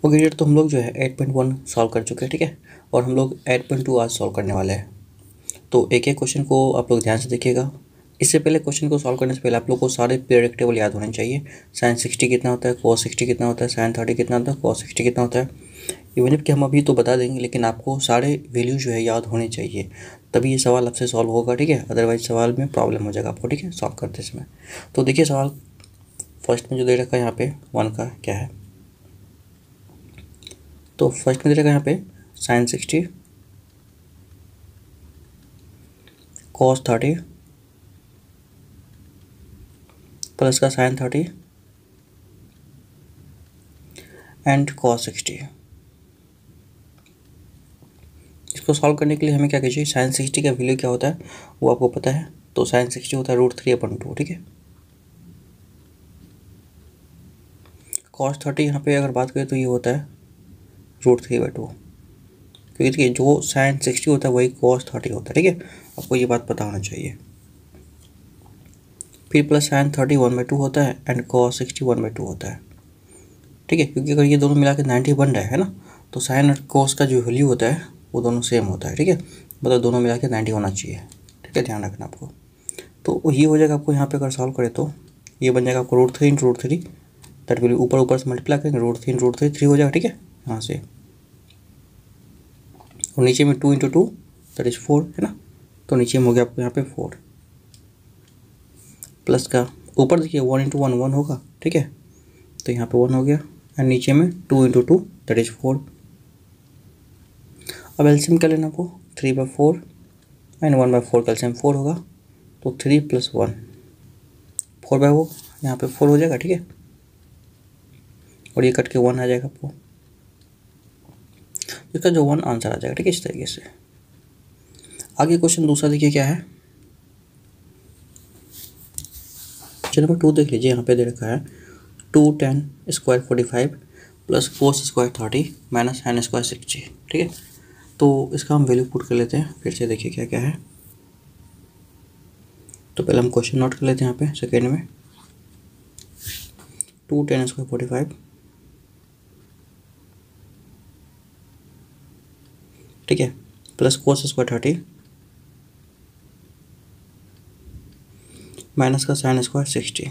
Okay dear, तो हम लोग जो है 8.1 सॉल्व कर चुके हैं, ठीक है। और हम लोग 8.2 आज सॉल्व करने वाले हैं। तो एक एक क्वेश्चन को आप लोग ध्यान से देखिएगा। इससे पहले क्वेश्चन को सॉल्व करने से पहले आप लोग को सारे पीरियडिक टेबल याद होने चाहिए। साइन 60 कितना होता है, cos 60 कितना होता है, साइन 30 कितना होता है, cos 60 कितना होता है। इवन कि हम अभी तो बता देंगे, लेकिन आपको सारे वैल्यू जो है याद होने चाहिए, तभी ये सवाल आपसे सॉल्व होगा, ठीक है। अदरवाइज सवाल में प्रॉब्लम हो जाएगा आपको, ठीक है, सॉल्व करते समय। तो देखिए सवाल फर्स्ट में जो दे रखा है यहाँ पे 1 का क्या है। तो फर्स्ट में दे रखा है यहाँ पे साइन 60 cos 30 प्लस का साइन 30 एंड cos 60। इसको सॉल्व करने के लिए हमें क्या कीजिए, साइन 60 का वैल्यू क्या होता है वो आपको पता है। तो साइन 60 होता है √3/2, ठीक है। cos 30 यहाँ पे अगर बात करें तो ये होता है √3/2, क्योंकि देखिए जो साइन 60 होता है वही cos 30 होता है, ठीक है। आपको ये बात पता होना चाहिए। फिर प्लस साइन 30 1/2 होता है एंड cos 60 1/2 होता है, ठीक है। क्योंकि अगर ये दोनों मिला के 90 बन रहा है ना, तो साइन और cos का जो वैल्यू होता है वो दोनों सेम होता है, ठीक है। मतलब दोनों मिला के 90 होना चाहिए, ठीक है, ध्यान रखना आपको। तो ये हो जाएगा आपको यहाँ पे अगर सॉल्व करें तो ये बन जाएगा आपको √3 दैट विल ऊपर ऊपर से मल्टीप्लाई करेंगे, √3 3 हो जाएगा, ठीक है, यहाँ से। और नीचे में 2 × 2 दैट इज 4 है ना। तो नीचे में हो गया आपको यहाँ पे 4 प्लस का ऊपर देखिए 1 × 1 1 होगा, ठीक है। तो यहाँ पे 1 हो गया एंड नीचे में 2 × 2 दैट इज 4। अब एलसीएम कर लेना आपको 3/4 एंड 1/4 का एलसीएम 4 होगा। तो 3 + 1 4/4 यहाँ पे 4 हो जाएगा, ठीक है। और ये कट के 1 आ जाएगा आपको, इसका जो 1 आंसर आ जाएगा, ठीक है, इस तरीके से। आगे क्वेश्चन दूसरा देखिए क्या है। क्वेश्चन नंबर 2 देख लीजिए, यहाँ पे दे रखा है 2 tan square 45 plus cos square 30 minus sin square 60, ठीक है। तो इसका हम वैल्यू पुट कर लेते हैं, फिर से देखिए क्या क्या है। तो पहले हम क्वेश्चन नोट कर लेते हैं यहाँ पे सेकेंड में 2 tan स्क्वायर 45, ठीक है, प्लस cos स्क्वायर 30 माइनस का sin स्क्वायर 60,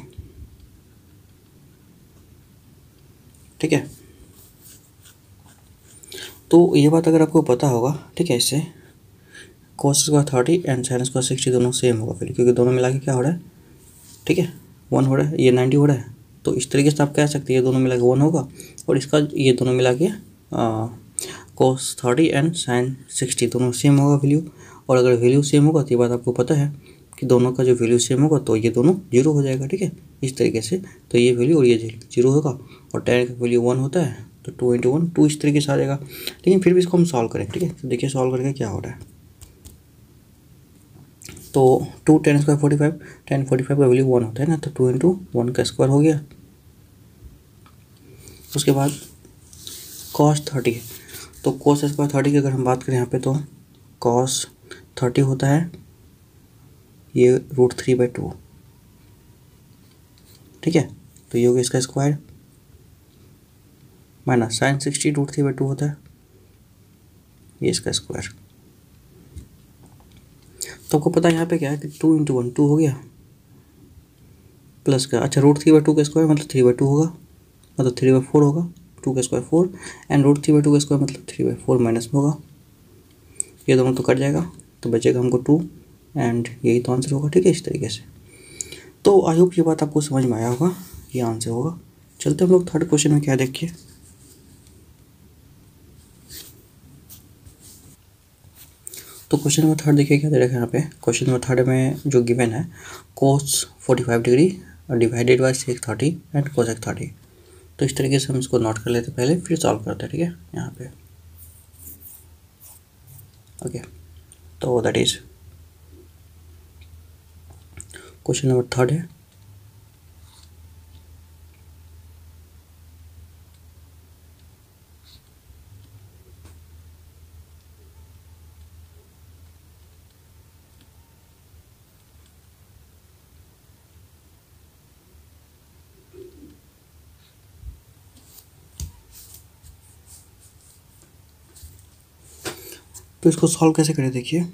ठीक है। तो ये बात अगर आपको पता होगा, ठीक है, इससे cos square 30 and sin square 60 दोनों सेम होगा फिर, क्योंकि दोनों मिला के क्या हो रहा है, ठीक है, 1 हो रहा है, ये 90 हो रहा है। तो इस तरीके से आप कह सकते हैं ये दोनों मिला के 1 होगा, और इसका ये दोनों मिला के cos 30 एंड sin 60 दोनों सेम होगा वैल्यू। और अगर वैल्यू सेम होगा तो ये बात आपको पता है कि दोनों का जो वैल्यू सेम होगा तो ये दोनों 0 हो जाएगा, ठीक है, इस तरीके से। तो ये वैल्यू और ये 0 होगा, और tan का वैल्यू 1 होता है, तो 2 × 1 2 इस तरीके से आ जाएगा। लेकिन फिर भी इसको हम सॉल्व करें, ठीक है। तो देखिए सॉल्व करके क्या हो रहा है। तो 2 tan स्क्वायर 45, tan 45 का वैल्यू 1 होता है ना, तो 2 × 1 का स्क्वायर हो गया। उसके बाद cos 30, तो cos स्क्वायर 30 की अगर हम बात करें यहाँ पे, तो cos 30 होता है ये √3/2, ठीक है। तो ये हो गया इसका स्क्वायर, माइनस sin 60 √3/2 होता है ये इसका स्क्वायर। तो आपको पता है यहाँ पे क्या है कि 2 × 1 2 हो गया, प्लस का अच्छा √3/2 का स्क्वायर मतलब 3/2 होगा, मतलब 3/4 होगा, 2 का स्क्वायर 4 एंड √3/2 का स्क्वायर मतलब 3/4 माइनस में होगा। ये दोनों तो कट जाएगा, तो बचेगा हमको 2 एंड यही तो आंसर होगा, ठीक है, इस तरीके से। तो आई होप ये बात आपको समझ में आया होगा, ये आंसर होगा। चलते हम लोग थर्ड क्वेश्चन में क्या देखिए। तो क्वेश्चन नंबर थर्ड देखिए क्या दे रखा है यहाँ पे। क्वेश्चन नंबर थर्ड में जो गिवन है cos 45 degree divided by sec 30 and cosec 30। तो इस तरीके से हम इसको नोट कर लेते हैं पहले, फिर सॉल्व करते हैं, ठीक है, यहाँ पे। ओके, तो that is question number third है। तो इसको सॉल्व कैसे करें देखिए।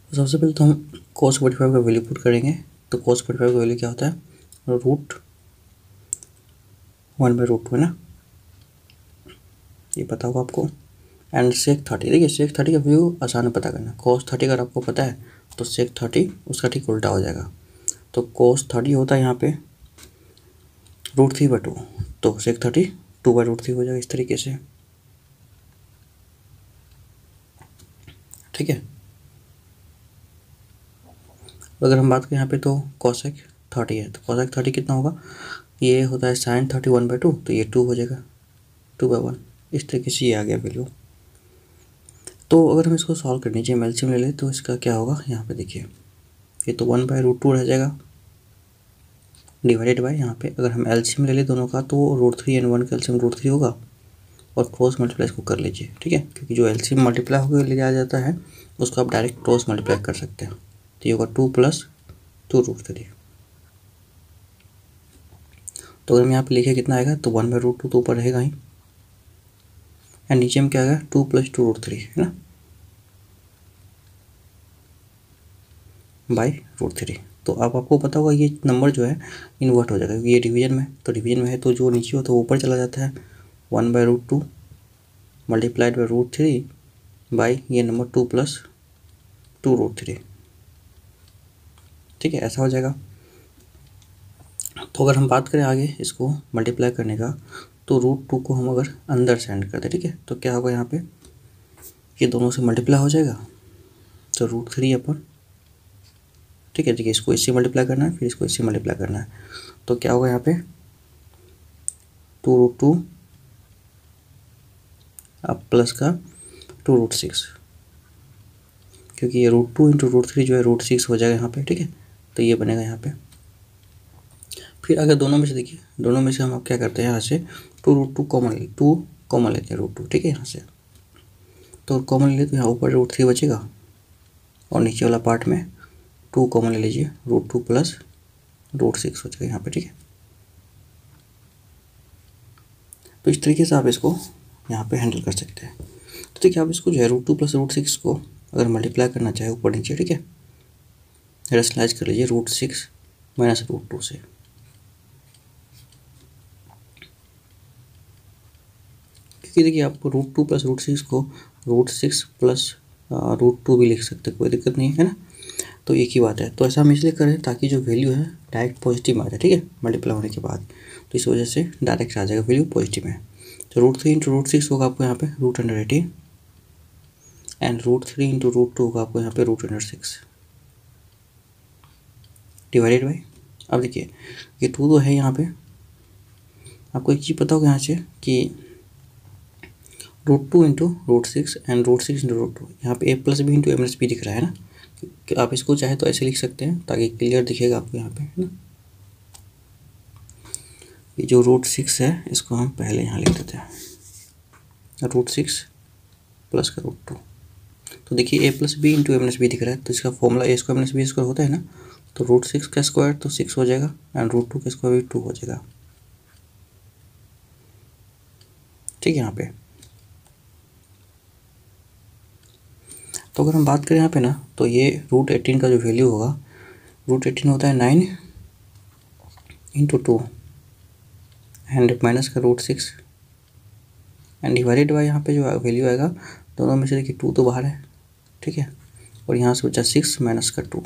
तो सबसे पहले तो हम cos 45 का वैल्यू पुट करेंगे। तो cos 45 का वैल्यू क्या होता है, √1/√2 है ना, ये पता होगा आपको। एंड sec 30, देखिए sec 30 का वैल्यू आसान है पता करना। cos 30 अगर आपको पता है तो sec 30 उसका ठीक उल्टा हो जाएगा। तो cos 30 होता है यहाँ पे √3/2, तो sec 30 2/√3 हो जाएगा इस तरीके से, ठीक है। अगर हम बात करें यहाँ पे तो cosec 30 है, तो cosec 30 कितना होगा, ये होता है sin 30 1/2, तो ये 2 हो जाएगा 2/1, इस तरीके से ये आ गया वैल्यू। तो अगर हम इसको सॉल्व करने चाहिए एलसीएम ले ले तो इसका क्या होगा, यहाँ पे देखिए ये तो 1/√2 रह जाएगा डिवाइडेड बाय, यहाँ पे अगर हम एलसीएम ले ले दोनों का तो √3 एंड 1 का एलसीएम √3 होगा, और क्रॉस मल्टीप्लाई इसको कर लीजिए, ठीक है, क्योंकि जो एलसीएम मल्टीप्लाई होकर ले जाया जाता है उसको आप डायरेक्ट क्रॉस मल्टीप्लाई कर सकते हैं। तो ये होगा 2 + 2√3। तो अगर हम यहाँ पे लिखे कितना आएगा, तो 1/√2 तो ऊपर रहेगा ही, एंड नीचे में क्या आएगा 2 + 2√3 है ना, बाई √3। तो अब आपको पता होगा ये नंबर जो है इन्वर्ट हो जाएगा, क्योंकि ये डिवीजन में, तो डिवीजन में है तो जो नीचे होता है वो ऊपर चला जाता है। 1/√2 मल्टीप्लाइड बाई √3 बाई ये नंबर 2 + 2√3, ठीक है, ऐसा हो जाएगा। तो अगर हम बात करें आगे इसको मल्टीप्लाई करने का, तो √2 को हम अगर अंदर सेंड करते, ठीक है, तो क्या होगा यहाँ पे, ये दोनों से मल्टीप्लाई हो जाएगा, तो √3 ठीक है, देखिए इसको इससे मल्टीप्लाई करना है, फिर इसको इससे मल्टीप्लाई करना है, तो क्या होगा यहाँ पे 2√2 अब प्लस का 2√6, क्योंकि ये √2 × √3 जो है √6 हो जाएगा यहाँ पे, ठीक है, तो ये बनेगा यहाँ पे। फिर अगर दोनों में से देखिए, दोनों में से हम अब क्या करते हैं, यहाँ से 2√2 कॉमन लेते हैं √2, ठीक है, यहाँ से तो कॉमन ले तो यहाँ ऊपर √3 बचेगा, और नीचे वाला पार्ट में 2 कॉमन ले लीजिए, √2 + √6 हो जाएगा यहाँ पे, ठीक है। तो इस तरीके से आप इसको यहाँ पे हैंडल कर सकते हैं। तो देखिए आप इसको जो है √2 + √6 को अगर मल्टीप्लाई करना चाहे ऊपर नीचे, ठीक है, रेशनलाइज कर लीजिए √6 - √2 से, क्योंकि देखिए आपको √2 + √6 को √6 + √2 भी लिख सकते हैं, कोई दिक्कत नहीं है ना, तो एक ही बात है। तो ऐसा हम इसलिए करें ताकि जो वैल्यू है डायरेक्ट पॉजिटिव आ जाए, ठीक है, मल्टीप्लाई होने के बाद, तो इस वजह से डायरेक्ट आ जाएगा वैल्यू पॉजिटिव में। तो √3 × √6 होगा आपको यहाँ पे √180, एंड √3 × √2 होगा आपको यहाँ पे √106 डिवाइडेड बाई, अब देखिए ये 2 तो है यहाँ पे, आपको एक चीज़ पता होगा यहाँ से कि √2 × √6 एंड √6 × √2, यहाँ पे a + b × a - b दिख रहा है ना, कि आप इसको चाहे तो ऐसे लिख सकते हैं ताकि क्लियर दिखेगा आपको यहाँ पे, है ना। ये जो √6 है इसको हम पहले यहाँ लिख देते हैं, √6 + का √2, तो देखिए a + b × a - b दिख रहा है, तो इसका फॉर्मूला a² - b² होता है ना, तो √6 का स्क्वायर तो 6 हो जाएगा, एंड √2 का स्क्वायर भी 2 हो जाएगा, ठीक है यहाँ पे। तो अगर हम बात करें यहाँ पे ना, तो ये √18 का जो वैल्यू होगा, √18 होता है 9 × 2 एंड माइनस का √6 एंड डिवाइडेड बाय, यहाँ पे जो वैल्यू आएगा दोनों में से देखिए 2 तो बाहर है, ठीक है, और यहाँ से बचा 6 माइनस का 2,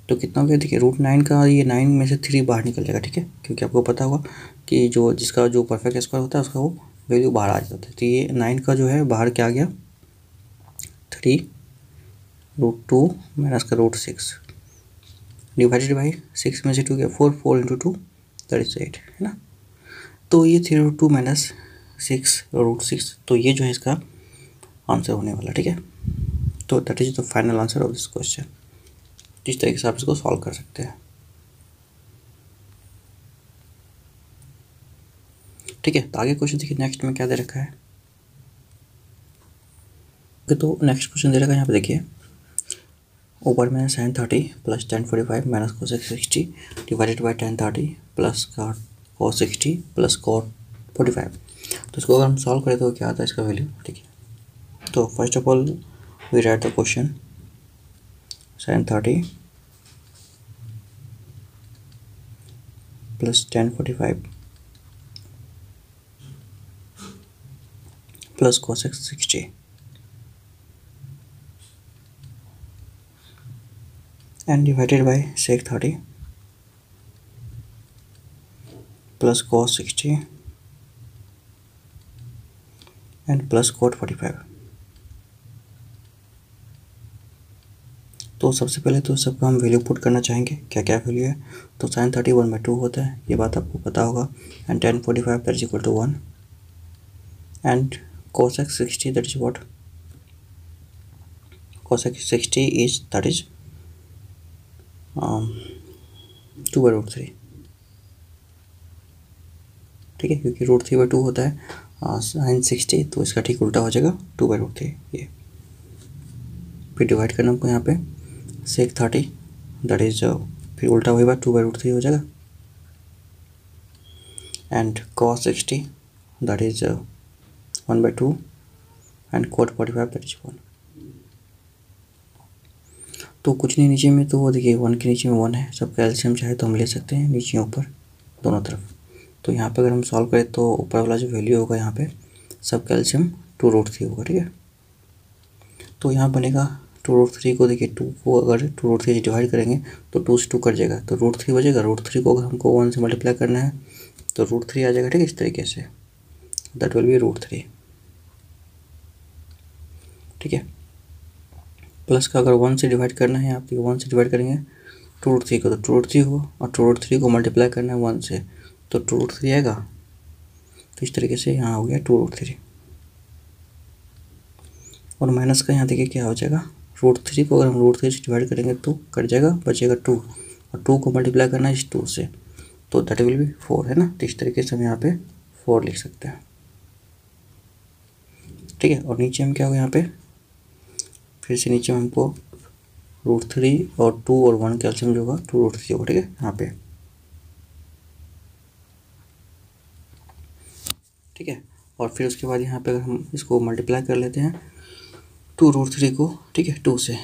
तो कितना हो गया, देखिए √9 का ये 9 में से 3 बाहर निकल जाएगा, ठीक है, क्योंकि आपको पता होगा कि जिसका जो परफेक्ट स्क्वायर होता है उसका वो वैल्यू बाहर आ जाता है। तो ये 9 का जो है बाहर क्या आ गया 3 √2 माइनस का √6 डिवाइडेड बाई 6 में से 2 गया 4, 4 × 2 38 है ना। तो ये 3√2 माइनस 6 √6, तो ये जो है इसका आंसर होने वाला, ठीक है। तो that is the final answer of this question. जिस तरीके से आप इसको सॉल्व कर सकते हैं, ठीक है। तो आगे क्वेश्चन देखिए नेक्स्ट में क्या दे रखा है। तो नेक्स्ट क्वेश्चन दे रखा है यहाँ पे देखिए, ऊपर में sin 30 + tan 45 - cos 60 divided by tan 30 + cos 60 + cot 45। तो इसको अगर हम सॉल्व करें तो क्या आता है इसका वैल्यू, ठीक है। तो first of all we write the question sin 30 plus tan 45 plus cosec 60 and divided by sec 30 plus cos 60 and plus cot 45। तो सबसे पहले तो सबका हम वैल्यू पुट करना चाहेंगे, क्या क्या वैल्यू है। तो sin 30 1/2 होता है, ये बात आपको पता होगा। And tan 45 that is equal to 1 and cosec 60 that is what, cosec 60 is that is 2/√3, ठीक है, क्योंकि √3/2 होता है sin 60, तो इसका ठीक उल्टा हो जाएगा 2/√3। ये फिर डिवाइड करना हमको यहाँ पे sec 30 दैट इज फिर उल्टा वही बात 2/√3 हो जाएगा and cos 60 that is 1/2 and cot 45 that is 1। तो कुछ नहीं नीचे में, तो वो देखिए 1 के नीचे में 1 है, सबका एलसीएम चाहे तो हम ले सकते हैं नीचे ऊपर दोनों तरफ। तो यहाँ पे अगर हम सॉल्व करें तो ऊपर वाला जो वैल्यू होगा यहाँ पे सबका एलसीएम 2√3 होगा, ठीक है। तो यहाँ बनेगा 2√3 को देखिए 2 को अगर 2√3 से डिवाइड करेंगे तो 2 से 2 कट जाएगा, तो √3 बचेगा। √3 को अगर हमको 1 से मल्टीप्लाई करना है तो √3 आ जाएगा, ठीक है, इस तरीके से दैट विल बी √3, ठीक है। प्लस का अगर 1 से डिवाइड करना है, आप 1 से डिवाइड करेंगे 2√3 को तो 2√3 हो, और 2√3 को मल्टीप्लाई करना है 1 से तो 2√3 आएगा। तो इस तरीके से यहाँ हो गया 2√3 और माइनस का यहाँ देखिए क्या हो जाएगा, √3 को अगर हम √3 से डिवाइड करेंगे तो कट जाएगा, बचेगा 2 और 2 को मल्टीप्लाई करना है इस 2 से तो दैट विल बी 4, है ना। तो इस तरीके से हम यहाँ पे 4 लिख सकते हैं, ठीक है। और नीचे हम क्या होगा यहाँ पे, फिर से नीचे में हमको √3 और 2 और 1 कैल्शियम जो होगा 2√3 होगा, ठीक है यहाँ पे, ठीक है। और फिर उसके बाद यहाँ पे अगर हम इसको मल्टीप्लाई कर लेते हैं 2√3 को, ठीक है, 2 से,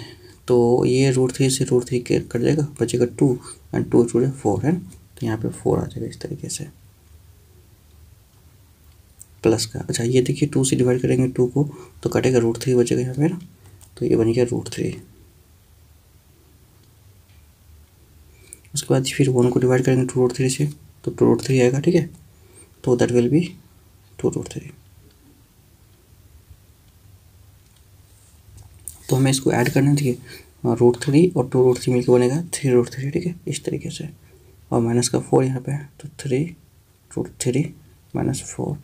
तो ये √3 से √3 के कट जाएगा, बचेगा 2 एंड 2 2 4 है, तो यहाँ पे 4 आ जाएगा इस तरीके से प्लस का। अच्छा ये देखिए 2 से डिवाइड करेंगे 2 को तो कटेगा √3 बचेगा यहाँ पे ना, तो ये बन गया √3। उसके बाद फिर 1 को डिवाइड करेंगे 2√3 से तो 2√3 आएगा, ठीक है, तो दैट विल बी 2√3। तो हमें इसको ऐड करना है, ठीक है, √3 और 2√3 मिलकर बनेगा 3√3, ठीक है, इस तरीके से। और माइनस का 4 यहाँ पे है तो 3√3 माइनस 4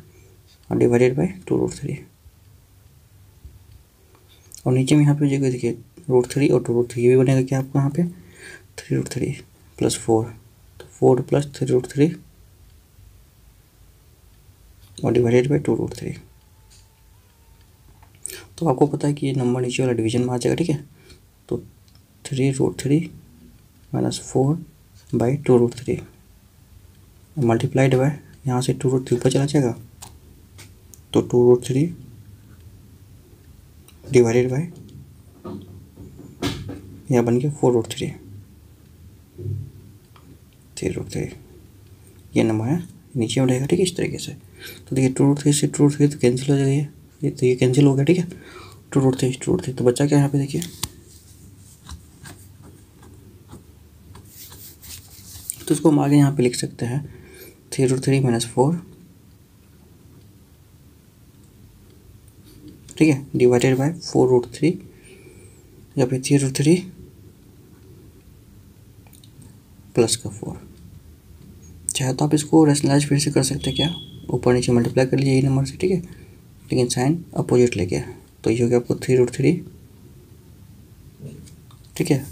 और डिवाइडेड बाई 2√3। और नीचे में यहाँ पे जगह देखिए √3 और 2√3 ये भी बनेगा क्या आपको यहाँ पे 3√3 प्लस 4, तो 4 प्लस 3√3 और डिवाइडेड बाई 2√3। तो आपको पता है कि ये नंबर नीचे वाला डिवीजन में आ जाएगा, ठीक है। तो 3√3 माइनस 4 बाई 2√3 मल्टीप्लाइड बाय यहाँ से 2√3 ऊपर चला जाएगा तो 2√3 डिवाइडेड बाय यहाँ बन गया 4√3 3√3, ये नंबर है नीचे में रहेगा, ठीक है, इस तरीके से। तो देखिए 2√3 से 2√3 तो कैंसिल हो जाएगा, ये तो ये कैंसिल हो गया, ठीक है, 2√3 तो बच्चा क्या यहाँ पे देखिए, तो इसको हम आगे यहाँ पे लिख सकते हैं 3√3 माइनस 4, ठीक है, डिवाइडेड बाय 4√3 या फिर 3√3 प्लस का 4। चाहे तो आप इसको रेशनलाइज फिर से कर सकते हैं, क्या ऊपर नीचे मल्टीप्लाई कर लीजिए यही नंबर से, ठीक है, लेकिन साइन अपोजिट लेके, तो ये हो गया आपको 3√3, ठीक है,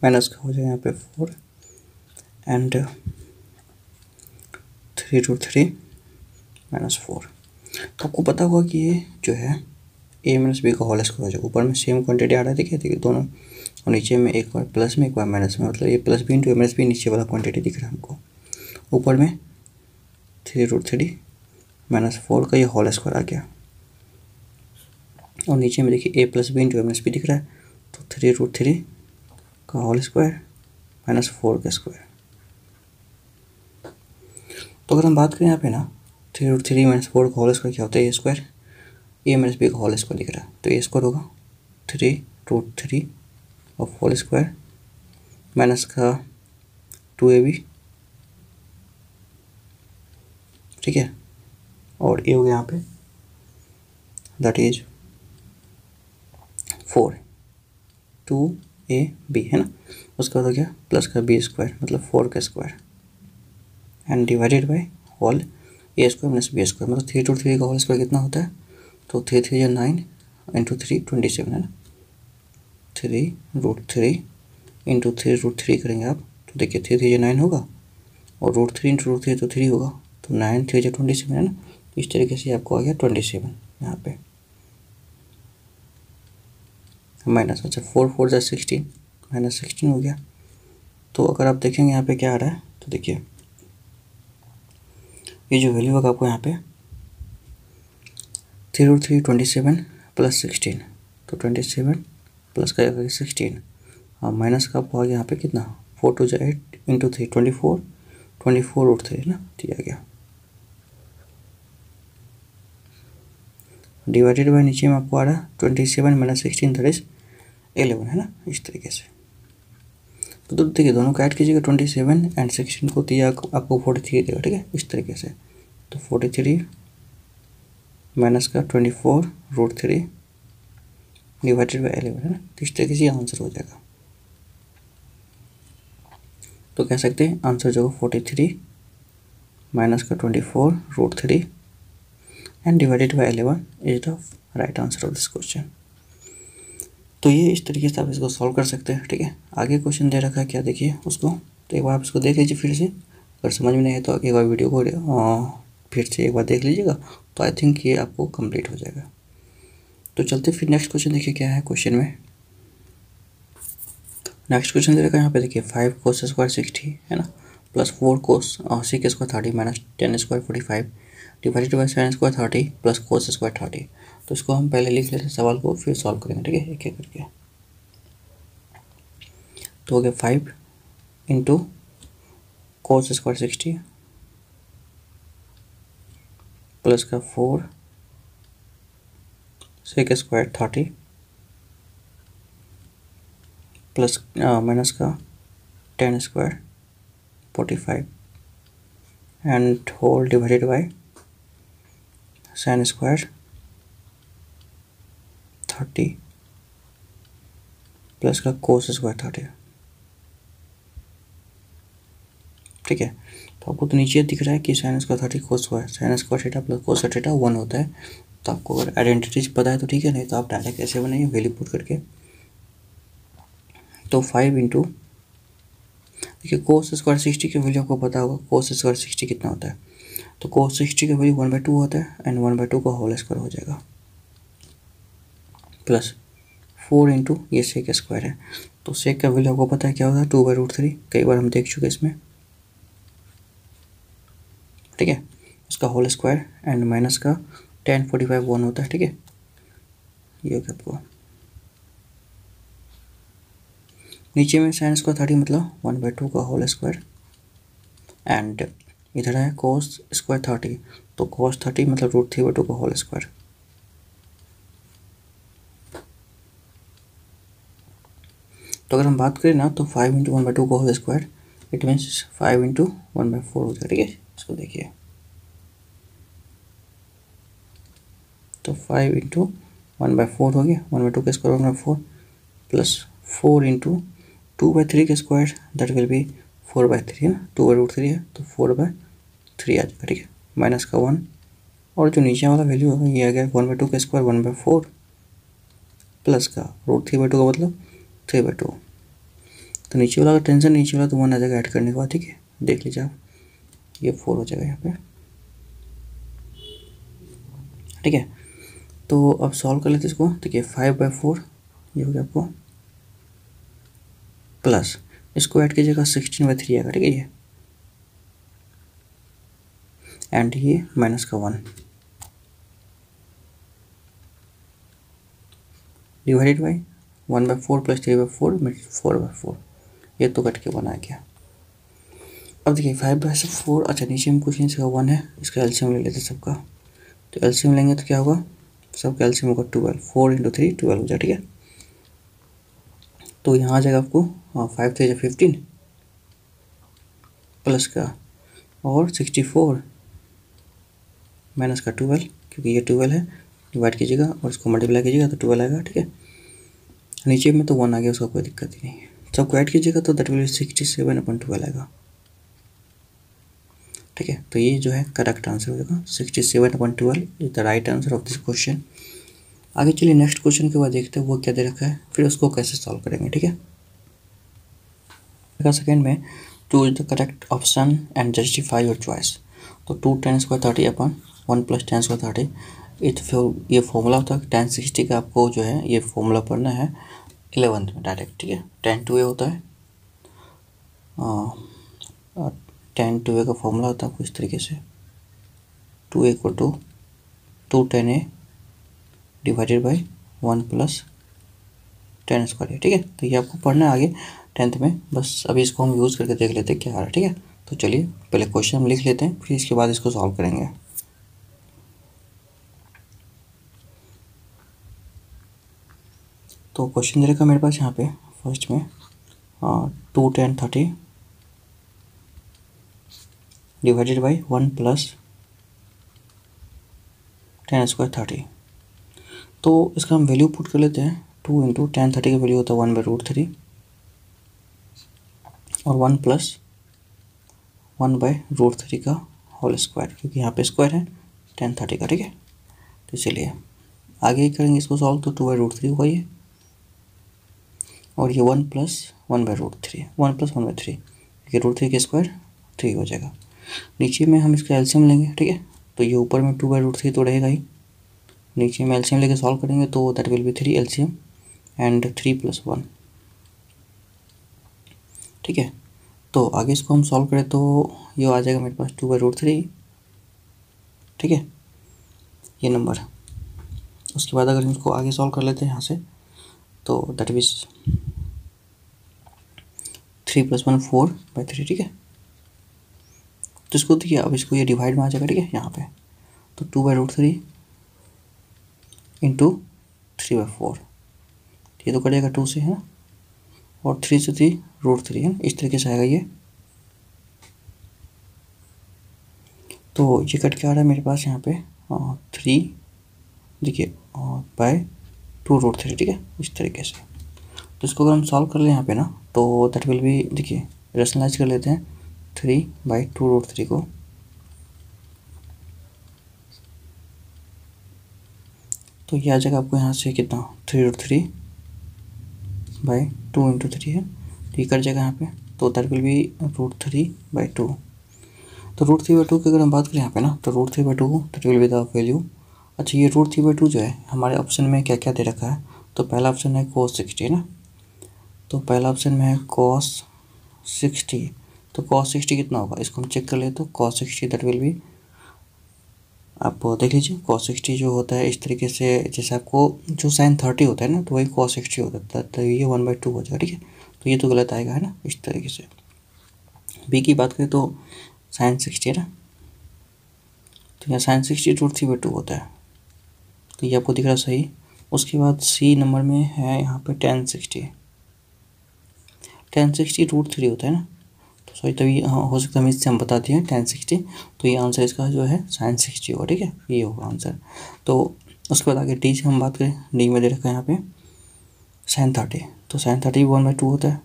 माइनस का हो जाएगा यहाँ पे 4 एंड 3√3 माइनस 4। तो आपको पता होगा कि ये जो है a माइनस बी का होल स्क्वायर हो जाएगा, ऊपर में सेम क्वांटिटी आ रहा है, ठीक है, दोनों और नीचे में एक बार प्लस में एक बार माइनस में, मतलब ये plus B into minus B नीचे वाला क्वांटिटी दिख रहा है हमको। ऊपर में 3√3 -4 का ये होल स्क्वायर आ गया, और नीचे में देखिए A plus B into minus B दिख रहा है, तो 3√3 का होल स्क्वायर -4 का स्क्वायर। तो अगर हम बात करें यहाँ पे ना 3√3 -4 का होल स्क्वायर क्या होता है, ए स्क्वायर, ए माइनस बी का होल स्क्वायर दिख रहा है, तो ए स्क्वायर होगा 3√3 और होल स्क्वायर माइनस का 2ab, ठीक है, और ए हो गया यहाँ पे दैट इज 4 2ab है ना। उसके बाद हो गया प्लस का बी स्क्वायर मतलब 4 का square and divided by whole A square minus B square, मतलब 3√3 का होल स्क्वायर कितना होता है, तो 3 3 9 इंटू 3 27 है ना। 3√3 इंटू 3√3 करेंगे आप तो देखिए 3 3 9 होगा, और √3 इंटू √3 तो 3 होगा, तो 9 3 27 है ना। इस तरीके से आपको आ गया 27 यहाँ पे माइनस, अच्छा 4 4 जा 16 -16 हो गया। तो अगर आप देखेंगे यहाँ पे क्या आ रहा है, तो देखिए ये जो वैल्यू होगा आपको यहाँ पे 3√3 27 प्लस 16, तो 27 प्लस का 16 और माइनस का आपको आ गया यहाँ पे कितना 4 2 जा 8 इंटू 3 24 24√3 है ना, दिया गया डिवाइडेड बाय नीचे में आपको आ रहा है 27 - 16 दैट इज 11 है ना। इस तरीके से तो देखिए दोनों को ऐड कीजिएगा 27 एंड 16 को दिया आपको 43 देगा, ठीक है, इस तरीके से। तो 43 माइनस का 24√3 डिवाइडेड बाय 11 है ना, तो इस तरीके से आंसर हो जाएगा। तो कह सकते हैं आंसर जो 43 माइनस का 24√3 and divided bye 11 is the right answer of this question. तो ये इस तरीके से आप इसको सॉल्व कर सकते हैं, ठीक है। आगे क्वेश्चन दे रखा है क्या देखिए उसको, तो एक बार आप इसको देख लीजिए फिर से, अगर समझ में नहीं आए तो एक बार वीडियो को फिर से एक बार देख लीजिएगा, तो आई थिंक ये आपको कंप्लीट हो जाएगा। तो चलते फिर नेक्स्ट क्वेश्चन देखिए क्या है क्वेश्चन में। नेक्स्ट क्वेश्चन दे रखा है यहाँ पे देखिए 5 cos स्क्वायर 60 है ना, plus 4 cos sec square 30 minus 10 square 45 divided by sin square 30 plus cos square 30। तो इसको हम पहले लिख लेते हैं सवाल को, फिर सॉल्व करेंगे, ठीक है, एक एक करके। तो हो गया 5 इंटू cos स्क्वायर 60 प्लस का 4 sec स्क्वायर 30 प्लस माइनस का 10 square 45 and whole divided by sin square 30 plus का cos स्क्वायर 30, ठीक है। तो आपको तो नीचे दिख रहा है कि sin square 30 cos square sin square theta plus cos theta 1 होता है। तो आपको अगर आइडेंटिटीज पता है तो ठीक है, नहीं तो आप डायरेक्ट ऐसे बनाइए वैल्यू पुट करके। तो 5 इंटू देखिए cos स्क्वायर 60 की वैल्यू आपको पता होगा, cos स्क्वायर 60 कितना होता है, तो cos 60 की वैल्यू 1/2 होता है एंड 1/2 का होल स्क्वायर हो जाएगा, प्लस 4 इंटू ये सेक स्क्वायर है, तो सेक का वैल्यू आपको पता है क्या होता है 2/√3, कई बार हम देख चुके इसमें, ठीक है, उसका होल स्क्वायर एंड माइनस का 10 45 1 होता है, ठीक है। ये हो गया आपको नीचे में sin स्क्वायर 30 मतलब 1/2 का होल स्क्वायर एंड इधर है cos स्क्वायर 30, तो cos 30 मतलब √3/2 का होल स्क्वायर। तो अगर हम बात करें ना तो 5 इंटू 1/2 का whole square it means 5 into 1/4 हो जाएगा, ठीक है। इसको देखिए तो 5 इंटू 1/4 हो गया, 1/2 का स्क्वायर 1/4 प्लस 4 इंटू 2/3 का स्क्वायर दैट विल बी 4/3 है ना, 2/√3 है तो 4/3 आ जाएगा, ठीक है, माइनस का 1 और जो नीचे वाला वैल्यू होगा ये आ गया 1/2 का स्क्वायर 1/4 प्लस का √3/2 का मतलब 3/2। तो नीचे वाला का टेंशन नीचे वाला तो 1 आ जाएगा ऐड करने के बाद, ठीक है, देख लीजिए आप ये 4 हो जाएगा यहाँ पे, ठीक है। तो अब सॉल्व कर लेते इसको, देखिए 5/4 ये हो गया आपको प्लस इसको ऐड कीजिएगा 16/3 आएगा, ठीक है ये, एंड ये माइनस का 1 डिवाइडेड बाई 1/4 प्लस 3/4 4/4, ये तो कट के 1 आ गया। अब देखिए 5/4, अच्छा नीचे में कुछ नहीं, इसका 1 है, इसका एलसीएम ले लेते सबका, तो एलसीएम लेंगे तो क्या होगा, सबका एलसीएम होगा 12, 4 × 3 12 हो जाए, ठीक है। तो यहाँ आ जाएगा आपको 5 3 15 प्लस का और 64 माइनस का 12, क्योंकि ये 12 है, डिवाइड कीजिएगा और इसको मल्टीप्लाई कीजिएगा तो 12 आएगा, ठीक है। नीचे में तो 1 आ गया, उसका कोई दिक्कत ही नहीं है। सबको ऐड कीजिएगा तो दैट विल 67/12 आएगा, ठीक है। तो ये जो है करेक्ट आंसर हो जाएगा, 67/12 is the right answer of this question. आगे चलिए नेक्स्ट क्वेश्चन के बाद देखते हैं वो क्या दे रखा है, फिर उसको कैसे सॉल्व करेंगे, ठीक है। सेकेंड में choose the correct option and justify your choice. तो 2 10² 30 अपन 1 + 10² 30, ये फॉर्मूला होता है 10 60 का, आपको जो है ये फॉर्मूला पढ़ना है 11th में डायरेक्ट, ठीक है। 10 2a होता है, 10 2a का फॉर्मूला होता है आपको इस तरीके से, 2a = 2 10a डिवाइडेड बाई 1 + 10², ठीक है। तो ये आपको पढ़ना है आगे 10th में, बस अभी इसको हम यूज़ करके देख लेते हैं क्या आ रहा है, ठीक है। तो चलिए पहले क्वेश्चन हम लिख लेते हैं, फिर इसके बाद इसको सॉल्व करेंगे। तो क्वेश्चन दे रखा मेरे पास यहाँ पे फर्स्ट में 2 10 30 डिवाइडेड बाई 1 + 10² 30। तो इसका हम वैल्यू पुट कर लेते हैं, 2 × 10 30 का वैल्यू होता है 1/√3 और 1 + 1/√3 का होल स्क्वायर, क्योंकि यहाँ पे स्क्वायर है 10 30 का, ठीक है। तो चलिए आगे ही करेंगे इसको सॉल्व, तो 2/√3 होगा ये, और ये 1 + 1/√3, 1 + 1/3, क्योंकि √3 का स्क्वायर 3 हो जाएगा। नीचे में हम इसका एलसीएम लेंगे, ठीक है। तो ये ऊपर में 2/√3 तो रहेगा ही, नीचे में एलसीएम लेके सॉल्व करेंगे तो that will B 3 LCM and 3 + 1, ठीक है। तो आगे इसको हम सॉल्व करें तो ये आ जाएगा मेरे पास 2/√3, ठीक है, ये नंबर। उसके बाद अगर हम इसको आगे सॉल्व कर लेते हैं यहाँ से, तो दैट मीन्स 3 + 1 4/3, ठीक है। तो इसको देखिए, अब इसको ये डिवाइड में आ जाएगा, ठीक है, यहाँ पे। तो 2/√3 × 3/4, ये तो कटेगा 2 से, है ना, और 3 से 3 √3 है, इस तरीके से आएगा ये। तो ये कट के आ रहा है मेरे पास यहाँ पे 3, देखिए बाय 2√3, ठीक है, इस तरीके से। तो इसको अगर हम सॉल्व कर लें यहाँ पे ना, तो दैट विल बी, देखिए रेशनलाइज कर लेते हैं 3/2√3 को, तो ये आ जाएगा आपको यहाँ से कितना 3√3/2 × 3 है, तो ये कट जाएगा यहाँ पे, तो दैट विल बी √3/2। तो √3/2 की अगर हम बात करें यहाँ पे ना, तो √3/2 that will be the value. अच्छा ये √3/2 जो है हमारे ऑप्शन में क्या क्या दे रखा है, तो पहला ऑप्शन है cos 60 ना, तो पहला ऑप्शन में है cos 60, तो cos 60 कितना होगा इसको हम चेक कर ले, तो cos 60 दैट विल बी, आप देख लीजिए cos 60 जो होता है इस तरीके से, जैसे आपको जो sin 30 होता है ना, तो वही cos 60 होता है, तो ये 1/2 हो जाएगा, ठीक है। तो ये तो गलत आएगा, है ना, इस तरीके से। बी की बात करें तो sin 60 है ना, तो यहाँ sin 60 √3/2 होता है, तो ये आपको दिख रहा सही। उसके बाद सी नंबर में है यहाँ पे tan 60 √3 होता है ना, तो सॉरी, तभी हाँ हो सकता है इससे हम बता दिए tan 60, तो ये आंसर इसका जो है sin 60 होगा, ठीक है, ये होगा आंसर। तो उसके बाद आगे डी से हम बात करें, डी में दे रखा है यहाँ पे sin 30, तो sin 30 भी 1/2 होता है,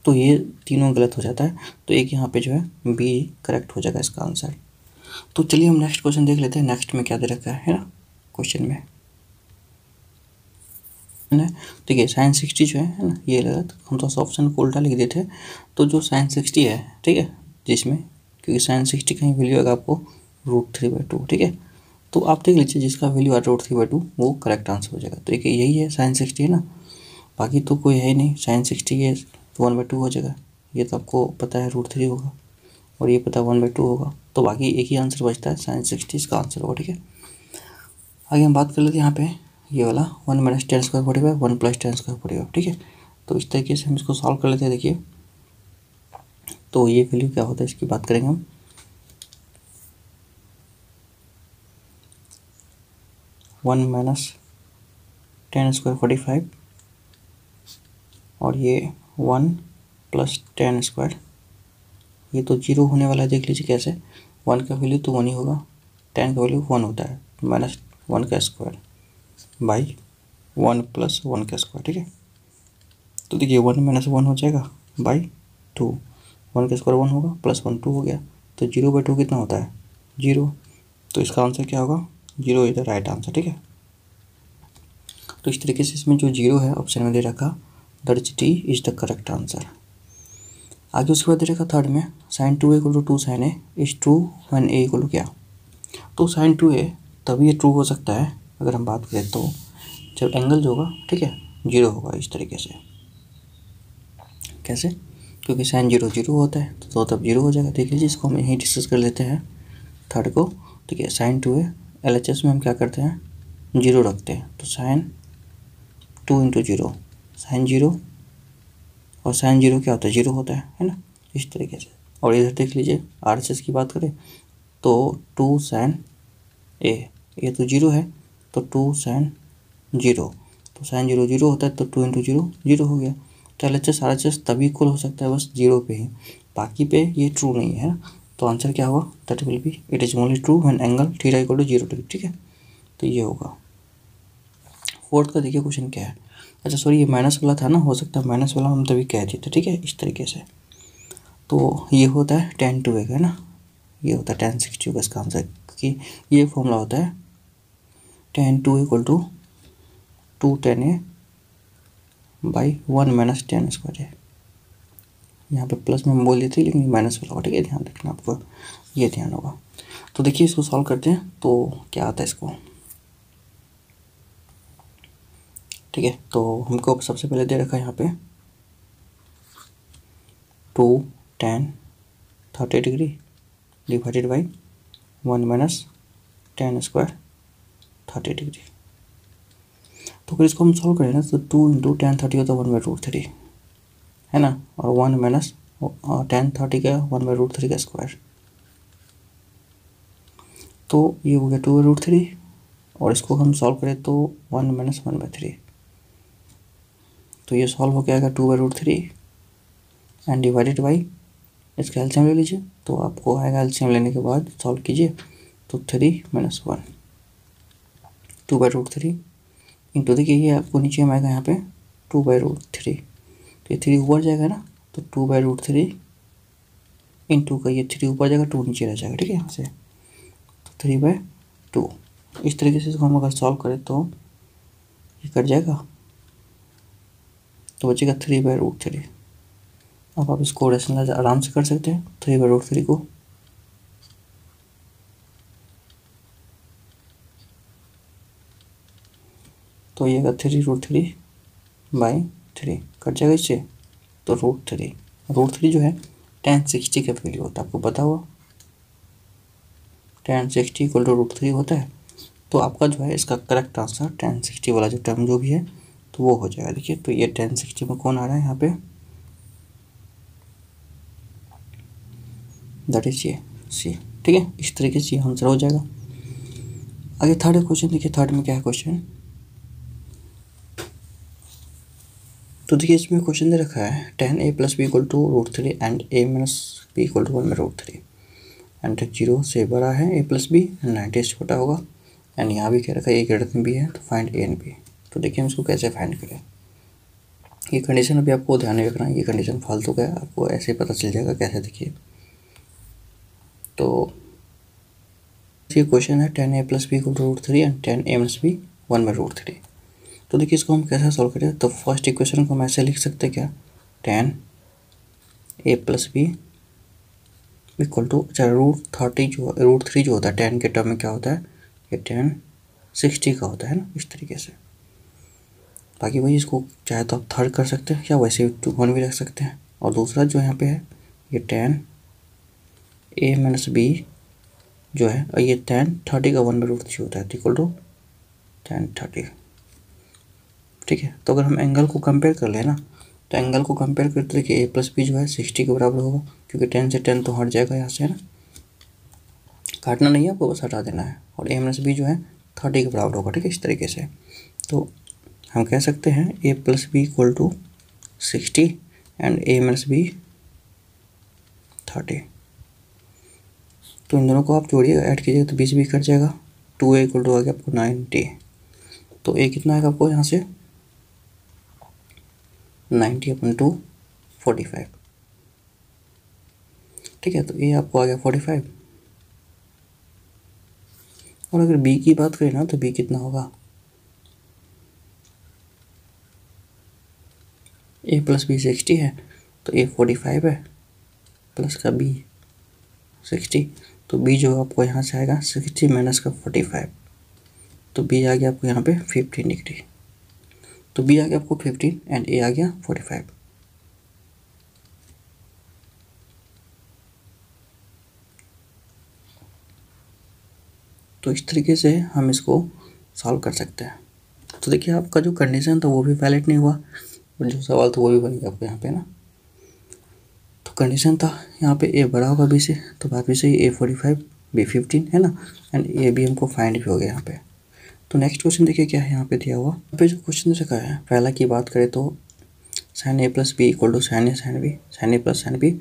तो ये तीनों गलत हो जाता है, तो एक यहाँ पे जो है बी करेक्ट हो जाएगा इसका आंसर। तो चलिए हम नेक्स्ट क्वेश्चन देख लेते हैं, नेक्स्ट में क्या दे रखा है ना क्वेश्चन में। देखिए sin 60 जो है ना, ये गलत, हम तो ऑप्शन को उल्टा लिख देते, तो जो sin 60 है, ठीक है, जिसमें क्योंकि sin 60 का ही वैल्यू आएगा आपको √3/2, ठीक है। तो आप देख लीजिए जिसका वैल्यू आ √3/2 वो करेक्ट आंसर हो जाएगा, तो देखिए यही है sin 60 है ना, बाकी तो कोई है ही नहीं, साइन 60 है तो 1/2 हो जाएगा, ये तो आपको पता है √3 होगा, और ये पता 1/2 होगा, तो बाकी एक ही आंसर बचता है, साइन 60 इसका आंसर होगा। ठीक है, आगे हम बात कर लेते हैं यहाँ पे ये वाला 1 - tan² 45 1 + tan² 45। ठीक है, तो इस तरीके से हम इसको सॉल्व कर लेते हैं। देखिए तो ये वैल्यू क्या होता है इसकी बात करेंगे हम। 1 - tan² 45 और ये 1 + tan², ये तो 0 होने वाला है, देख लीजिए कैसे। 1 का वैल्यू तो 1 ही होगा, tan का वैल्यू 1 होता है, -1 का स्क्वायर बाई 1 + 1 का स्क्वायर। ठीक है, तो देखिए 1 - 1 हो जाएगा बाई 2, 1 का स्क्वायर 1 होगा, +1 2 हो गया, तो 0/2 कितना होता है 0, तो इसका आंसर क्या होगा 0 इज द राइट आंसर। ठीक है, तो इस तरीके से इसमें जो 0 है ऑप्शन में दे रखा, that is D is the correct answer. आगे उसके बाद दे रखा थर्ड में sin 2a = 2 sin a is true when a = क्या, तो sin 2a तभी ये ट्रू हो सकता है अगर हम बात करें तो जब एंगल जो होगा, ठीक है, 0 होगा। इस तरीके से कैसे, क्योंकि sin 0 0 होता है तो तब 0 हो जाएगा। देख लीजिए, इसको हम यहीं डिस्कस कर लेते हैं थर्ड को। ठीक है, sin 2a LHS में हम क्या करते हैं 0 रखते हैं, तो sin 2 × 0 sin 0, और sin 0 क्या होता है 0 होता है ना, इस तरीके से। और इधर देख लीजिए RHS की बात करें तो 2 sin a, ये तो 0 है तो 2 sin 0, तो sin 0 0 होता है तो 2 × 0 0 हो गया। तो LHS RHS तभी इक्वल हो सकता है बस 0 पे ही, बाकी पे ये ट्रू नहीं है ना, तो आंसर क्या होगा that will be it is only true when angle θ = 0 degree. ठीक है, तो ये होगा। फोर्थ का देखिए क्वेश्चन क्या है, अच्छा सॉरी ये माइनस वाला था ना, हो सकता है माइनस वाला हम तभी कह दिए थे। ठीक है, इस तरीके से तो ये होता है tan 2a का ना, ये होता है tan 60 का इसका आंसर, क्योंकि ये फॉर्मूला होता है tan 2a = 2 tan a by 1 - tan²। यहाँ पे प्लस में हम बोल देते लेकिन माइनस वाला होगा। ठीक है, ध्यान रखना आपको, ये ध्यान होगा। तो देखिए इसको सॉल्व करते हैं तो क्या आता है इसको। ठीक है, तो हमको सबसे पहले दे रखा है यहाँ पे 2 tan 30 degree divided by 1 - tan² 30 degree. तो अगर इसको हम सॉल्व करें ना तो 2 × tan 30 होता है 1/√3 है ना, और 1 - tan 30 का 1/√3 का स्क्वायर, तो ये हो गया 2/√3, और इसको हम सॉल्व करें तो 1 - 1/3, तो ये सॉल्व हो गया आएगा 2/√3 एंड डिवाइडेड बाई, इसका एलसीएम ले लीजिए, तो आपको आएगा एलसीएम लेने के बाद सॉल्व कीजिए तो 3 - 1 2/√3 इंटू, देखिए ये आपको नीचे में आएगा यहाँ पे 2/√3, तो ये 3 ऊपर जाएगा ना, तो 2/√3 इंटू का ये 3 ऊपर जाएगा 2 नीचे रह जाएगा। ठीक है, यहाँ से तो 3/2, इस तरीके से इसको हम अगर सॉल्व करें तो ये कट जाएगा, तो बचेगा 3/√3। अब आप इसको रेशनलाइज आराम से कर सकते हैं 3/√3 को, तो ये 3√3/3 कट जाएगा इससे, तो √3 जो है tan 60 का वैल्यू होता है, आपको पता हुआ tan 60 = √3 होता है। तो आपका जो है इसका करेक्ट आंसर tan 60 वाला जो टर्म जो भी है तो वो हो जाएगा। देखिए तो ये tan 60 में कौन आ रहा है यहाँ पे, दैट इज ये सी। ठीक है, इस तरीके से आंसर हो जाएगा। आगे थर्ड क्वेश्चन देखिए, थर्ड में क्या है क्वेश्चन, तो देखिए इसमें क्वेश्चन दे रखा है tan a + b = √3 and a - b = 1/√3 and 0 से बड़ा है a + b, 90 से छोटा होगा, एंड यहाँ भी कह रखा है a > b है, तो फाइंड a एंड b। तो देखिए हम इसको कैसे फाइंड करें, ये कंडीशन अभी आपको ध्यान में रखना है, ये कंडीशन फालतू का है, आपको ऐसे ही पता चल जाएगा कैसे। देखिए तो ये क्वेश्चन है tan a + b = √3 and tan a - b 1/√3। तो देखिए इसको हम कैसे सॉल्व करें, तो फर्स्ट इक्वेशन को हम ऐसे लिख सकते हैं क्या, tan a + b = अच्छा √30 जो √3 जो होता है tan के टर्म में क्या होता है, ये tan 60 का होता है ना, इस तरीके से। बाकी वही, इसको चाहे तो आप थर्ड कर सकते हैं या वैसे 1 भी रख सकते हैं। और दूसरा जो यहाँ पे है ये tan a माइनस बी जो है, और ये tan 30 का 1/√3 होता है इक्वल टू tan 30। ठीक है, तो अगर हम एंगल को कंपेयर कर लें ना, तो एंगल को कंपेयर करते देखिए a प्लस बी जो है 60 के बराबर होगा, क्योंकि 10 से 10 तो हट जाएगा यहाँ से, है ना, काटना नहीं है आपको, बस हटा देना है। और a माइनस बी जो है 30 के बराबर होगा। ठीक है, इस तरीके से तो हम कह सकते हैं a plus B equal to 60 and a minus B 30। तो इन दोनों को आप जोड़िएगा, ऐड कीजिएगा तो 20 भी कट जाएगा। 2a इक्वल टू आ गया आपको 90। तो a कितना आएगा आपको यहाँ से 90/2 45। ठीक है, तो a आपको आ गया 45। और अगर b की बात करें ना, तो b कितना होगा, a प्लस बी 60 है तो a 45 है, प्लस का b 60, तो b जो आपको यहाँ से आएगा 60 माइनस का 45, तो b आ गया आपको यहाँ पे 15 डिग्री। तो b आ गया आपको 15 एंड a आ गया 45। तो इस तरीके से हम इसको सॉल्व कर सकते हैं। तो देखिए आपका जो कंडीशन था वो भी वैलिड नहीं हुआ, और जो सवाल था वो भी बन गया आपको यहाँ पे ना। तो कंडीशन था यहाँ पे a बड़ा होगा b से, तो बात भी सही, a 45 b 15 है ना, एंड a भी हमको फाइंड भी हो गया यहाँ पे। तो नेक्स्ट क्वेश्चन देखिए क्या है यहाँ पे दिया हुआ। यहाँ पे जो क्वेश्चन रखा है, पहला की बात करें तो sine a plus B equal to sine A sine B, sine A plus sine B.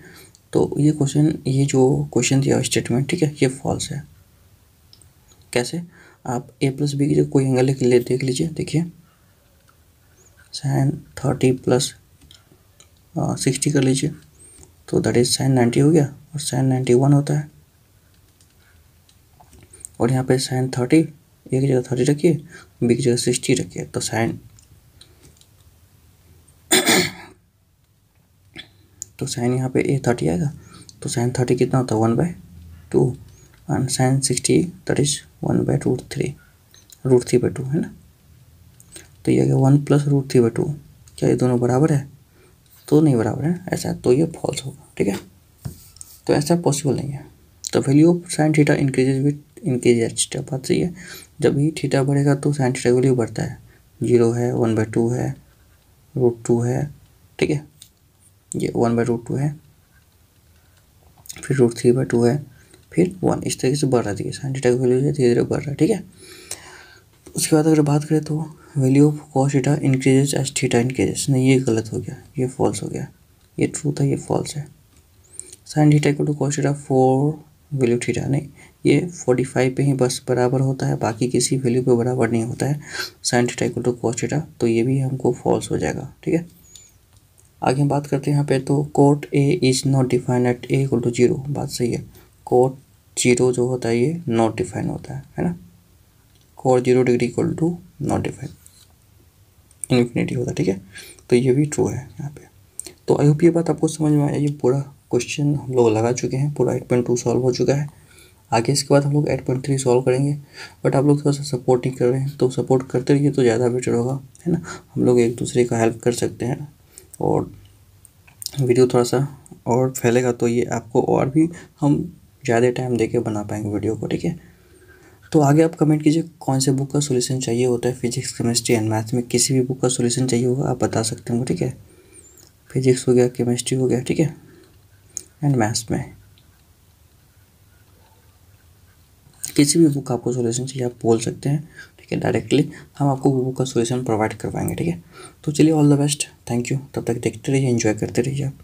तो ये क्वेश्चन, ये जो क्वेश्चन दिया हुआ स्टेटमेंट, ठीक है, ये फॉल्स है। कैसे, आप a प्लस बी की जो कोई एंगल देख लीजिए, देखिए साइन 30 प्लस 60 कर लीजिए, तो दैट इज साइन 90 हो गया, और साइन 91 होता है। और यहाँ पे साइन 30, ए की जगह 30 रखिए, बी की जगह 60 रखिए, तो साइन तो साइन यहाँ पे ए 30 आएगा, तो साइन 30 कितना होता है 1/2, एंड साइन 60 दैट इज 1/√3, √3/2 है ना। तो ये आ गया 1 प्लस √3/2। क्या ये दोनों बराबर है? तो नहीं बराबर है ऐसा, तो ये फॉल्स होगा। ठीक है, तो ऐसा पॉसिबल नहीं है। तो value of sine theta increases with increase H theta, बात सही है। जब भी थीटा बढ़ेगा तो साइन थीटा वैल्यू बढ़ता है, 0 है, 1/2 है, √2 है। ठीक है, ये 1/√2 है, फिर √3/2 है, फिर 1, इस तरीके से बढ़ रहा है। साइन थीटा की वैल्यू धीरे धीरे बढ़ रहा है। ठीक है, उसके बाद अगर बात करें तो value of cos theta increases as theta increases, नहीं ये गलत हो गया, ये फॉल्स हो गया। ये ट्रू था, ये फॉल्स है। Sine theta equal to cos theta 4 value theta, नहीं, ये 45 पे ही बस बराबर होता है, बाकी किसी वैल्यू पे बराबर नहीं होता है sine theta equal to cos theta, तो ये भी हमको फॉल्स हो जाएगा। ठीक है, आगे हम बात करते हैं यहाँ पे। तो cot A is not defined at A equal to 0, बात सही है। कोट 0 जो होता है ये नॉट डिफाइन होता है ना। Cot 0 degree equal to not define, infinity होता है। ठीक है, तो ये भी ट्रू है यहाँ पे। तो आई होप ये बात आपको समझ में आया। ये पूरा क्वेश्चन हम लोग लगा चुके हैं, पूरा 8.2 सॉल्व हो चुका है। आगे इसके बाद हम लोग 8.3 सॉल्व करेंगे, बट आप लोग थोड़ा सा सपोर्ट नहीं कर रहे हैं, तो सपोर्ट करते रहिए तो ज़्यादा बेटर होगा, है ना। हम लोग एक दूसरे का हेल्प कर सकते हैं, और वीडियो थोड़ा सा और फैलेगा तो ये आपको और भी हम ज़्यादा टाइम दे के बना पाएंगे वीडियो को। ठीक है, तो आगे आप कमेंट कीजिए कौन से बुक का सॉल्यूशन चाहिए होता है। फिजिक्स, केमिस्ट्री एंड मैथ में किसी भी बुक का सॉल्यूशन चाहिए होगा आप बता सकते हो। ठीक है, फिजिक्स हो गया, केमिस्ट्री हो गया, ठीक है, एंड मैथ्स में किसी भी बुक का आपको सॉल्यूशन चाहिए आप बोल सकते हैं। ठीक है, डायरेक्टली हम आपको बुक का सॉल्यूशन प्रोवाइड करवाएंगे। ठीक है, तो चलिए all the best, thank you. तब तक देखते रहिए, एंजॉय करते रहिए आप।